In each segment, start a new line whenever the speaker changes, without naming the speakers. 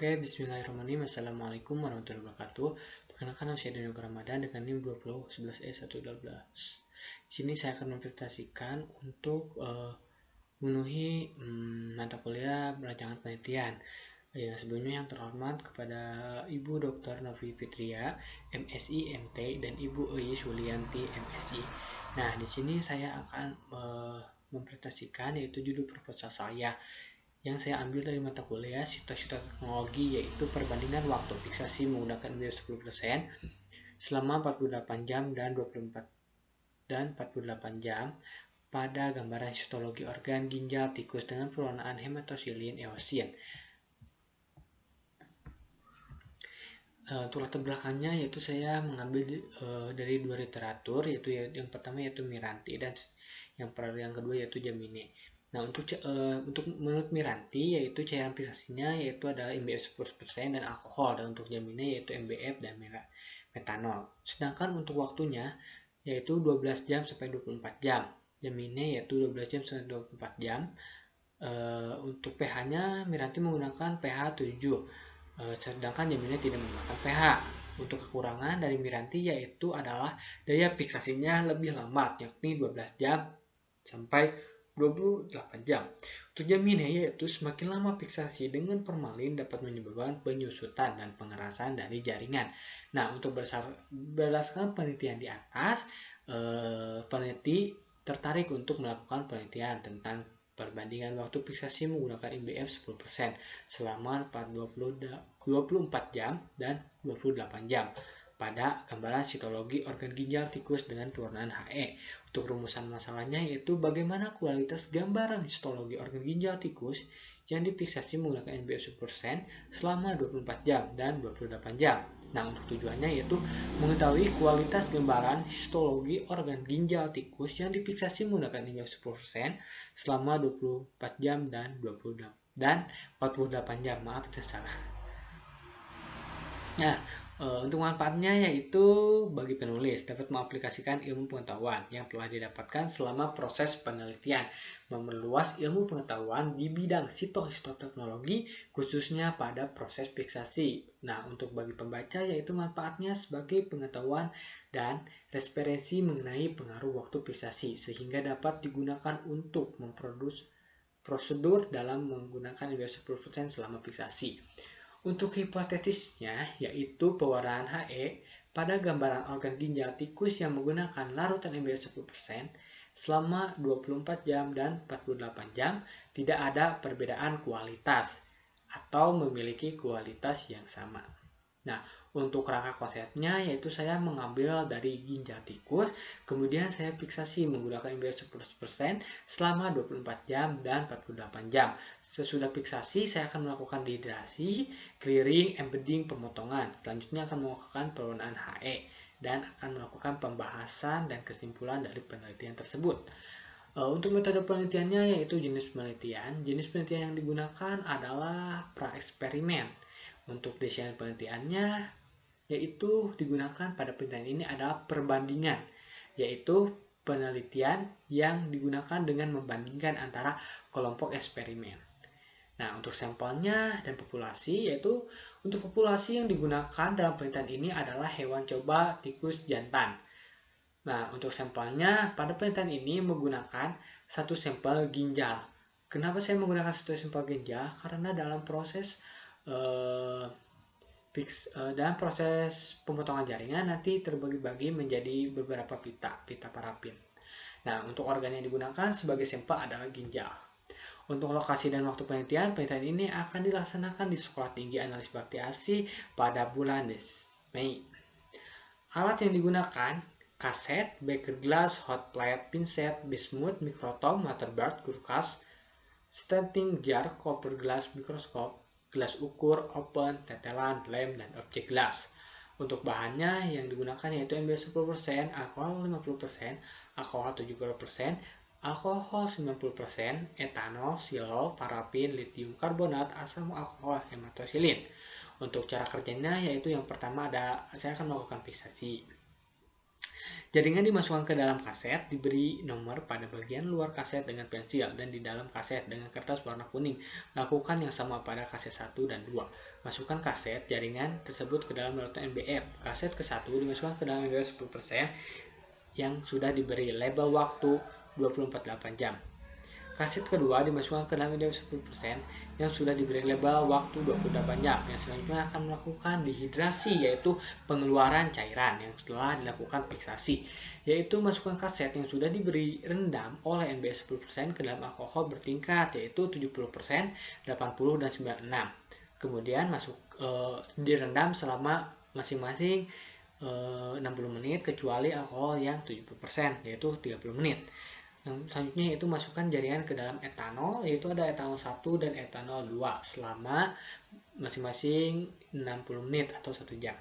Oke, bismillahirrahmanirrahim. Assalamualaikum warahmatullahi wabarakatuh. Perkenalkan, nama saya Daniel Ramadan dengan NIM 2011E112. Di sini saya akan mempresentasikan untuk memenuhi mata kuliah rancangan penelitian. Sebelumnya yang terhormat kepada Ibu Dr. Novi Fitria, MSI, MT, dan Ibu Eis Wulianti, MSI. Nah, di sini saya akan mempresentasikan yaitu judul proposal saya yang saya ambil dari mata kuliah Cita-Cita Teknologi, yaitu perbandingan waktu fiksasi menggunakan MBO 10% selama 48 jam dan 48 jam pada gambaran histologi organ ginjal tikus dengan perwarnaan hematosilin eosin. Untuk latar belakangnya yaitu saya mengambil dari dua literatur, yaitu yang pertama yaitu Miranti dan yang kedua yaitu Jamine. Nah, untuk menurut Miranti yaitu cairan fiksasinya yaitu adalah MBF 10% dan alkohol, dan untuk Jamine yaitu MBF dan metanol. Sedangkan untuk waktunya yaitu 12 jam sampai 24 jam. Jamine yaitu 12 jam sampai 24 jam. Untuk pH-nya Miranti menggunakan pH 7. Sedangkan Jamine tidak menggunakan pH. Untuk kekurangan dari Miranti yaitu adalah daya fiksasinya lebih lambat, yakni 12 jam sampai 28 jam. Untuk Jamine yaitu semakin lama fiksasi dengan formalin dapat menyebabkan penyusutan dan pengerasan dari jaringan. Nah, untuk berdasarkan penelitian di atas, peneliti tertarik untuk melakukan penelitian tentang perbandingan waktu fiksasi menggunakan MBF 10% selama 24 jam dan 28 jam pada gambaran sitologi organ ginjal tikus dengan pewarnaan HE. Untuk rumusan masalahnya yaitu bagaimana kualitas gambaran histologi organ ginjal tikus yang difiksasi menggunakan MBF 10% selama 24 jam dan 28 jam. Nah, untuk tujuannya yaitu mengetahui kualitas gambaran histologi organ ginjal tikus yang difiksasi menggunakan MBF 10% selama 24 jam dan 48 jam. Maaf, itu salah. Nah, untuk manfaatnya yaitu bagi penulis dapat mengaplikasikan ilmu pengetahuan yang telah didapatkan selama proses penelitian, memperluas ilmu pengetahuan di bidang sitohistoteknologi khususnya pada proses fiksasi. Nah, untuk bagi pembaca yaitu manfaatnya sebagai pengetahuan dan referensi mengenai pengaruh waktu fiksasi sehingga dapat digunakan untuk memproduksi prosedur dalam menggunakan MBF 10% selama fiksasi. Untuk hipotesisnya, yaitu pewarnaan HE pada gambaran organ ginjal tikus yang menggunakan larutan MBF 10% selama 24 jam dan 48 jam tidak ada perbedaan kualitas atau memiliki kualitas yang sama. Nah, untuk rangka konsepnya yaitu saya mengambil dari ginjal tikus, kemudian saya fiksasi menggunakan MBF 10% selama 24 jam dan 48 jam. Sesudah fiksasi, saya akan melakukan dehidrasi, clearing, embedding, pemotongan. Selanjutnya akan melakukan pewarnaan HE dan akan melakukan pembahasan dan kesimpulan dari penelitian tersebut. Untuk metode penelitiannya yaitu jenis penelitian. Jenis penelitian yang digunakan adalah pra-eksperimen. Untuk desain penelitiannya yaitu digunakan pada penelitian ini adalah perbandingan, yaitu penelitian yang digunakan dengan membandingkan antara kelompok eksperimen. Nah, untuk sampelnya dan populasi, yaitu untuk populasi yang digunakan dalam penelitian ini adalah hewan coba tikus jantan. Nah, untuk sampelnya pada penelitian ini menggunakan satu sampel ginjal. Kenapa saya menggunakan satu sampel ginjal? Karena dalam proses dalam proses pemotongan jaringan nanti terbagi-bagi menjadi beberapa pita parafin. Nah, untuk organ yang digunakan sebagai sampel adalah ginjal. Untuk lokasi dan waktu penelitian ini akan dilaksanakan di Sekolah Tinggi Analis Bakti ASI pada bulan Mei. Alat yang digunakan kaset, beker glass, hot plate, pinset, bismuth, mikrotom, waterbird, kulkas, stenting jar, copper glass, mikroskop, gelas ukur, open, tetelan, lem, dan objek gelas. Untuk bahannya yang digunakan yaitu MBF 10%, alkohol 50%, alkohol 70%, alkohol 90%, etanol, silol, parafin, litium karbonat, asam alkohol, hematosilin. Untuk cara kerjanya yaitu yang pertama saya akan melakukan fiksasi. Jaringan dimasukkan ke dalam kaset, diberi nomor pada bagian luar kaset dengan pensil, dan di dalam kaset dengan kertas warna kuning. Lakukan yang sama pada kaset 1 dan 2. Masukkan kaset jaringan tersebut ke dalam larutan NBF. Kaset ke-1 dimasukkan ke dalam NBF 10% yang sudah diberi label waktu 24/8 jam. Kaset kedua dimasukkan ke dalam NBF 10% yang sudah diberi label waktu 28 jam. Yang selanjutnya akan melakukan dehidrasi, yaitu pengeluaran cairan yang setelah dilakukan fiksasi, yaitu masukkan kaset yang sudah diberi rendam oleh NBF 10% ke dalam alkohol bertingkat, yaitu 70%, 80, dan 96. Kemudian direndam selama masing-masing 60 menit kecuali alkohol yang 70%, yaitu 30 menit. Yang selanjutnya yaitu masukkan jaringan ke dalam etanol, yaitu ada etanol 1 dan etanol 2 selama masing-masing 60 menit atau 1 jam.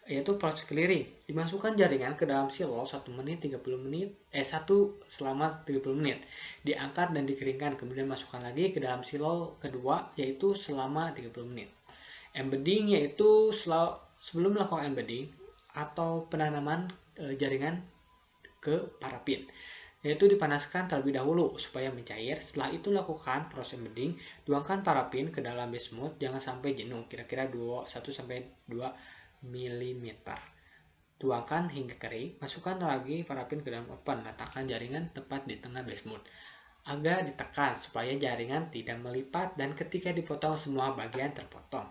Yaitu proses clearing. Dimasukkan jaringan ke dalam silo 1 menit 30 menit, 1 selama 30 menit. Diangkat dan dikeringkan, kemudian masukkan lagi ke dalam silo kedua, yaitu selama 30 menit. Embedding yaitu sebelum melakukan embedding atau penanaman jaringan ke parafin, yaitu dipanaskan terlebih dahulu supaya mencair. Setelah itu lakukan proses embedding, tuangkan parafin ke dalam bismut, jangan sampai jenuh, kira-kira 1-2 mm. Tuangkan hingga kering, masukkan lagi parafin ke dalam oven, letakkan jaringan tepat di tengah bismut. Agak ditekan supaya jaringan tidak melipat dan ketika dipotong semua bagian terpotong.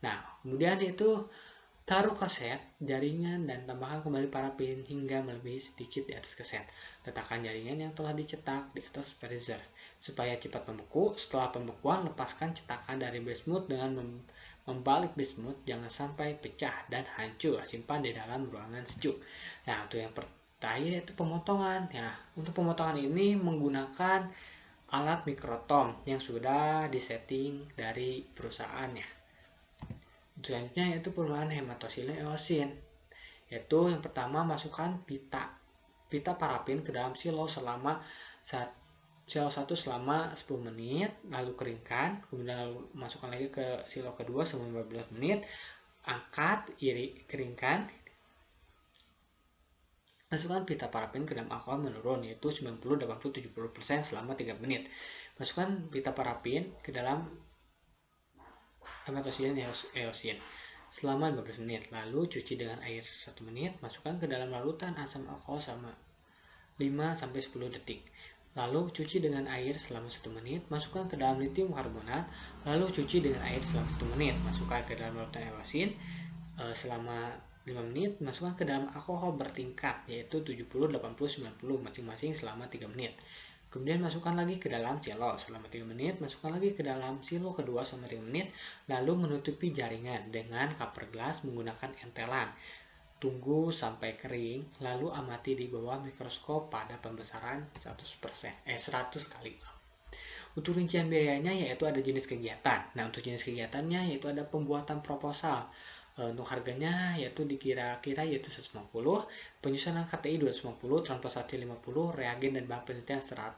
Nah, kemudian itu taruh kaset, jaringan, dan tambahkan kembali parafin hingga melebihi sedikit di atas kaset. Letakkan jaringan yang telah dicetak di atas freezer supaya cepat membeku. Setelah pembekuan, lepaskan cetakan dari bismut dengan membalik bismut, jangan sampai pecah dan hancur. Simpan di dalam ruangan sejuk. Nah, untuk yang terakhir yaitu pemotongan. Ya, untuk pemotongan ini menggunakan alat mikrotom yang sudah disetting dari perusahaannya. Selanjutnya yaitu penggunaan hematosilin eosin, yaitu yang pertama masukkan pita parafin ke dalam silo selama silo 1 selama 10 menit, lalu keringkan, kemudian lalu masukkan lagi ke silo kedua selama 15 menit, angkat, keringkan, masukkan pita parafin ke dalam alkohol menurun, yaitu 90, 80, 70% selama 3 menit. Masukkan pita parafin ke dalam hematosilin eosin selama 15 menit, lalu cuci dengan air 1 menit, masukkan ke dalam larutan asam alkohol selama 5-10 detik, lalu cuci dengan air selama 1 menit, masukkan ke dalam litium karbonat, lalu cuci dengan air selama 1 menit, masukkan ke dalam larutan eosin selama 5 menit, masukkan ke dalam alkohol bertingkat yaitu 70, 80, 90 masing-masing selama 3 menit. Kemudian masukkan lagi ke dalam silo selama 3 menit, masukkan lagi ke dalam silo kedua selama 3 menit, lalu menutupi jaringan dengan cover glass menggunakan entelan. Tunggu sampai kering, lalu amati di bawah mikroskop pada pembesaran 100 kali. Untuk rincian biayanya yaitu ada jenis kegiatan. Nah, untuk jenis kegiatannya yaitu ada pembuatan proposal. Untuk harganya yaitu dikira-kira yaitu 150, penyusunan KTI 250, transportasi 50, reagen dan bahan penelitian 1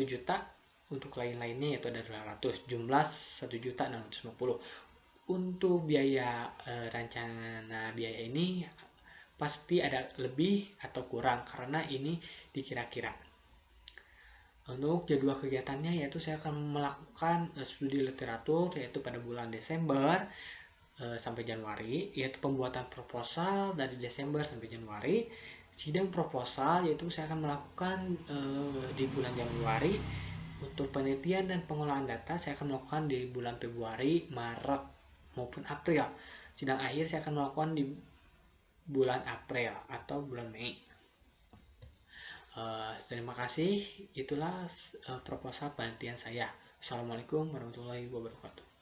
juta, untuk lain-lainnya yaitu ada 200, jumlah 1.650. Untuk biaya rencana biaya ini pasti ada lebih atau kurang karena ini dikira-kira. Untuk jadwal kegiatannya yaitu saya akan melakukan studi literatur yaitu pada bulan Desember sampai Januari, yaitu pembuatan proposal dari Desember sampai Januari. Sidang proposal yaitu saya akan melakukan di bulan Januari. Untuk penelitian dan pengolahan data saya akan melakukan di bulan Februari, Maret maupun April. Sidang akhir saya akan melakukan di bulan April atau bulan Mei. Terima kasih. Itulah proposal penelitian saya. Assalamualaikum warahmatullahi wabarakatuh.